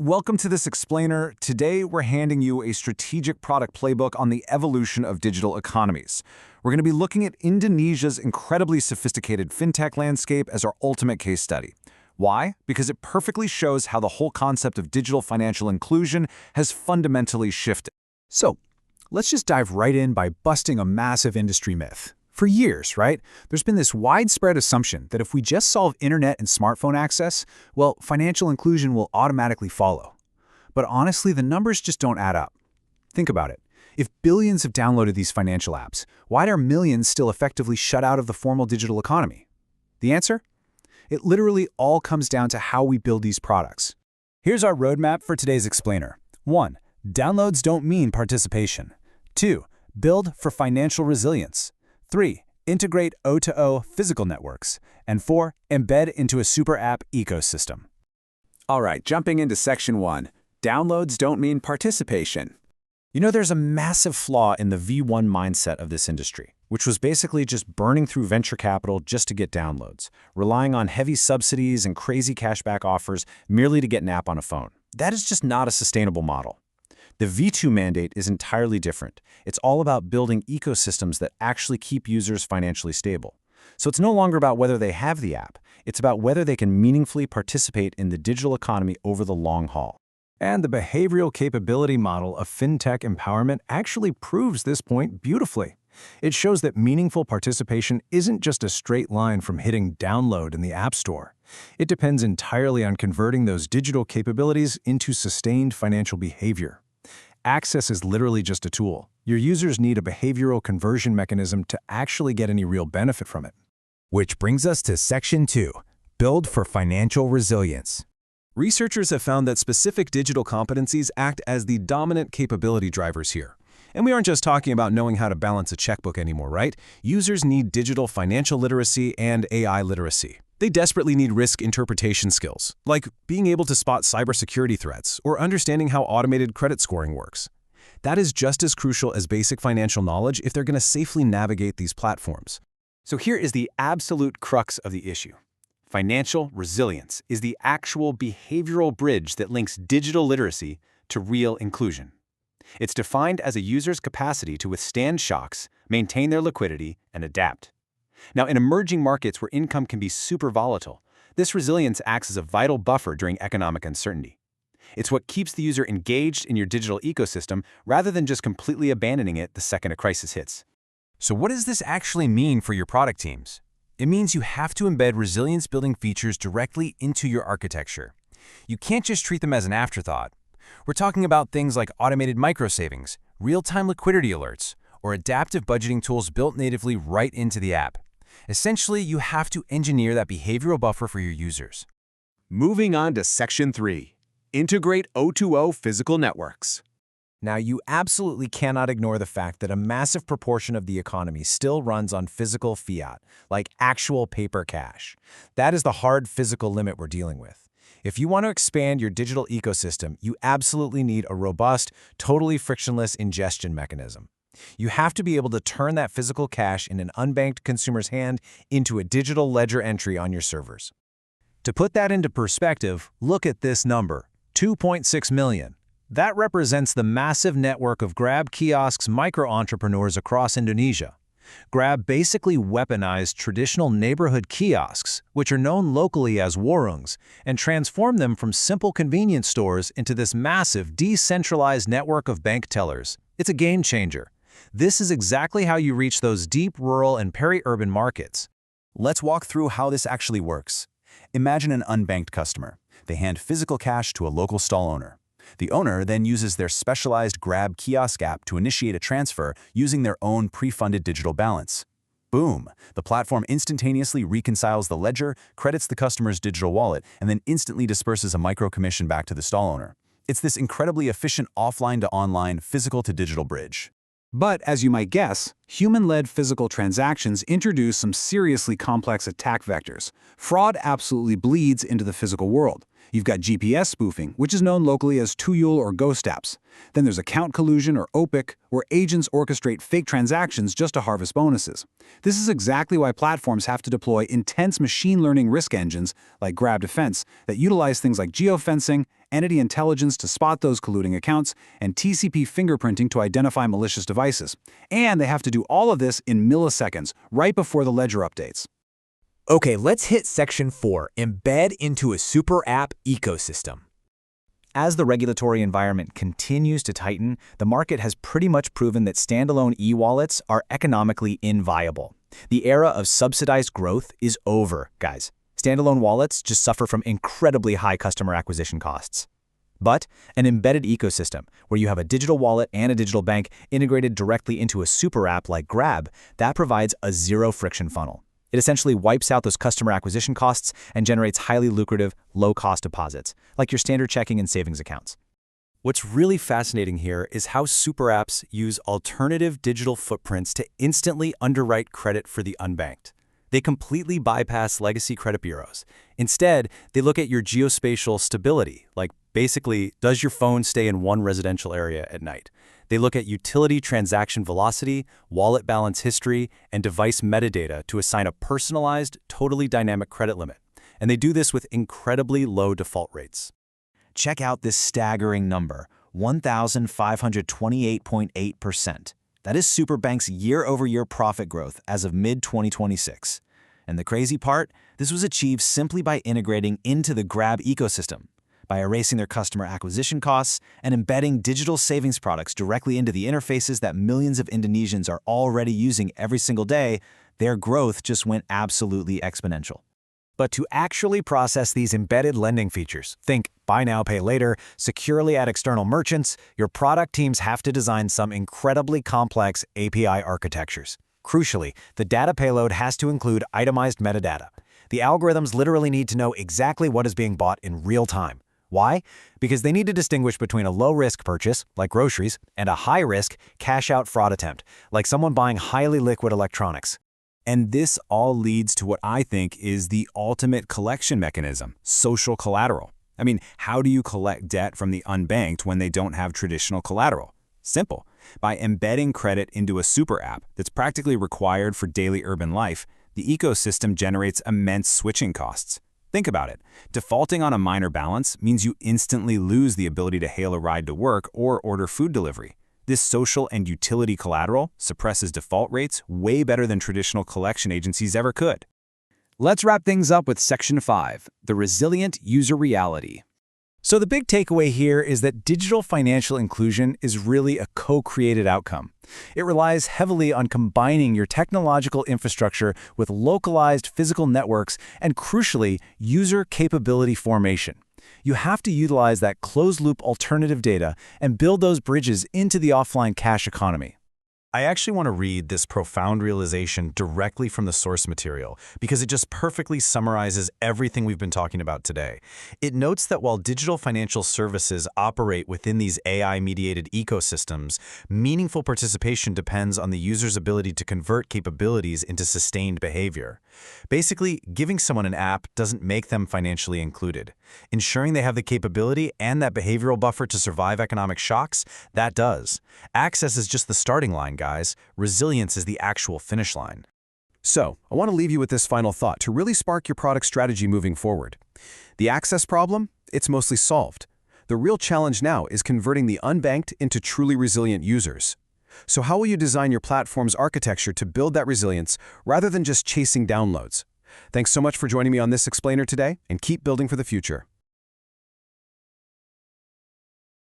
Welcome to this explainer. Today, we're handing you a strategic product playbook on the evolution of digital economies. We're going to be looking at Indonesia's incredibly sophisticated fintech landscape as our ultimate case study. Why? Because it perfectly shows how the whole concept of digital financial inclusion has fundamentally shifted. So, let's just dive right in by busting a massive industry myth. For years, right, there's been this widespread assumption that if we just solve internet and smartphone access, well, financial inclusion will automatically follow. But honestly, the numbers just don't add up. Think about it. If billions have downloaded these financial apps, why are millions still effectively shut out of the formal digital economy? The answer? It literally all comes down to how we build these products. Here's our roadmap for today's explainer. 1. Downloads don't mean participation. 2. Build for financial resilience. 3. Integrate O2O physical networks. And 4. Embed into a superapp ecosystem. All right, jumping into section 1. Downloads don't mean participation. You know, there's a massive flaw in the V1 mindset of this industry, which was basically just burning through venture capital just to get downloads, relying on heavy subsidies and crazy cashback offers merely to get an app on a phone. That is just not a sustainable model. The V2 mandate is entirely different. It's all about building ecosystems that actually keep users financially stable. So it's no longer about whether they have the app. It's about whether they can meaningfully participate in the digital economy over the long haul. And the behavioral capability model of fintech empowerment actually proves this point beautifully. It shows that meaningful participation isn't just a straight line from hitting download in the App Store. It depends entirely on converting those digital capabilities into sustained financial behavior. Access is literally just a tool. Your users need a behavioral conversion mechanism to actually get any real benefit from it. Which brings us to Section 2, Build for Financial Resilience. Researchers have found that specific digital competencies act as the dominant capability drivers here. And we aren't just talking about knowing how to balance a checkbook anymore, right? Users need digital financial literacy and AI literacy. They desperately need risk interpretation skills, like being able to spot cybersecurity threats or understanding how automated credit scoring works. That is just as crucial as basic financial knowledge if they're going to safely navigate these platforms. So here is the absolute crux of the issue. Financial resilience is the actual behavioral bridge that links digital literacy to real inclusion. It's defined as a user's capacity to withstand shocks, maintain their liquidity, and adapt. Now, in emerging markets where income can be super volatile, this resilience acts as a vital buffer during economic uncertainty. It's what keeps the user engaged in your digital ecosystem rather than just completely abandoning it the second a crisis hits. So what does this actually mean for your product teams? It means you have to embed resilience-building features directly into your architecture. You can't just treat them as an afterthought. We're talking about things like automated micro-savings, real-time liquidity alerts, or adaptive budgeting tools built natively right into the app. Essentially, you have to engineer that behavioral buffer for your users. Moving on to Section 3. Integrate O2O physical networks. Now, you absolutely cannot ignore the fact that a massive proportion of the economy still runs on physical fiat, like actual paper cash. That is the hard physical limit we're dealing with. If you want to expand your digital ecosystem, you absolutely need a robust, totally frictionless ingestion mechanism. You have to be able to turn that physical cash in an unbanked consumer's hand into a digital ledger entry on your servers. To put that into perspective, look at this number, 2.6 million. That represents the massive network of Grab kiosks micro-entrepreneurs across Indonesia. Grab basically weaponized traditional neighborhood kiosks, which are known locally as warungs, and transformed them from simple convenience stores into this massive, decentralized network of bank tellers. It's a game changer. This is exactly how you reach those deep rural and peri-urban markets. Let's walk through how this actually works. Imagine an unbanked customer. They hand physical cash to a local stall owner. The owner then uses their specialized Grab kiosk app to initiate a transfer using their own pre-funded digital balance. Boom! The platform instantaneously reconciles the ledger, credits the customer's digital wallet, and then instantly disperses a micro-commission back to the stall owner. It's this incredibly efficient offline to online, physical to digital bridge. But, as you might guess, human-led physical transactions introduce some seriously complex attack vectors. Fraud absolutely bleeds into the physical world. You've got GPS spoofing, which is known locally as Tuyul or ghost apps. Then there's account collusion or OPIC, where agents orchestrate fake transactions just to harvest bonuses. This is exactly why platforms have to deploy intense machine learning risk engines like Grab Defense that utilize things like geofencing, entity intelligence to spot those colluding accounts, and TCP fingerprinting to identify malicious devices. And they have to do all of this in milliseconds, right before the ledger updates. Okay, let's hit Section 4, Embed into a super app ecosystem. As the regulatory environment continues to tighten, the market has pretty much proven that standalone e-wallets are economically inviable. The era of subsidized growth is over, guys. Standalone wallets just suffer from incredibly high customer acquisition costs. But an embedded ecosystem, where you have a digital wallet and a digital bank integrated directly into a super app like Grab, that provides a zero-friction funnel. It essentially wipes out those customer acquisition costs and generates highly lucrative, low-cost deposits, like your standard checking and savings accounts. What's really fascinating here is how super apps use alternative digital footprints to instantly underwrite credit for the unbanked. They completely bypass legacy credit bureaus. Instead, they look at your geospatial stability, like basically, does your phone stay in one residential area at night? They look at utility transaction velocity, wallet balance history, and device metadata to assign a personalized, totally dynamic credit limit. And they do this with incredibly low default rates. Check out this staggering number, 1,528.8%. That is Superbank's year-over-year profit growth as of mid-2026. And the crazy part, this was achieved simply by integrating into the Grab ecosystem. By erasing their customer acquisition costs and embedding digital savings products directly into the interfaces that millions of Indonesians are already using every single day, their growth just went absolutely exponential. But to actually process these embedded lending features, think buy now, pay later, securely at external merchants, your product teams have to design some incredibly complex API architectures. Crucially, the data payload has to include itemized metadata. The algorithms literally need to know exactly what is being bought in real time. Why? Because they need to distinguish between a low-risk purchase, like groceries, and a high-risk cash-out fraud attempt, like someone buying highly liquid electronics. And this all leads to what I think is the ultimate collection mechanism, social collateral. I mean, how do you collect debt from the unbanked when they don't have traditional collateral? Simple. By embedding credit into a super app that's practically required for daily urban life, the ecosystem generates immense switching costs. Think about it. Defaulting on a minor balance means you instantly lose the ability to hail a ride to work or order food delivery. This social and utility collateral suppresses default rates way better than traditional collection agencies ever could. Let's wrap things up with Section 5, the resilient user reality. So the big takeaway here is that digital financial inclusion is really a co-created outcome. It relies heavily on combining your technological infrastructure with localized physical networks and, crucially, user capability formation. You have to utilize that closed-loop alternative data and build those bridges into the offline cash economy. I actually want to read this profound realization directly from the source material because it just perfectly summarizes everything we've been talking about today. It notes that while digital financial services operate within these AI-mediated ecosystems, meaningful participation depends on the user's ability to convert capabilities into sustained behavior. Basically, giving someone an app doesn't make them financially included. Ensuring they have the capability and that behavioral buffer to survive economic shocks, that does. Access is just the starting line, guys. Resilience is the actual finish line. So, I want to leave you with this final thought to really spark your product strategy moving forward. The access problem? It's mostly solved. The real challenge now is converting the unbanked into truly resilient users. So how will you design your platform's architecture to build that resilience rather than just chasing downloads? Thanks so much for joining me on this explainer today, and keep building for the future.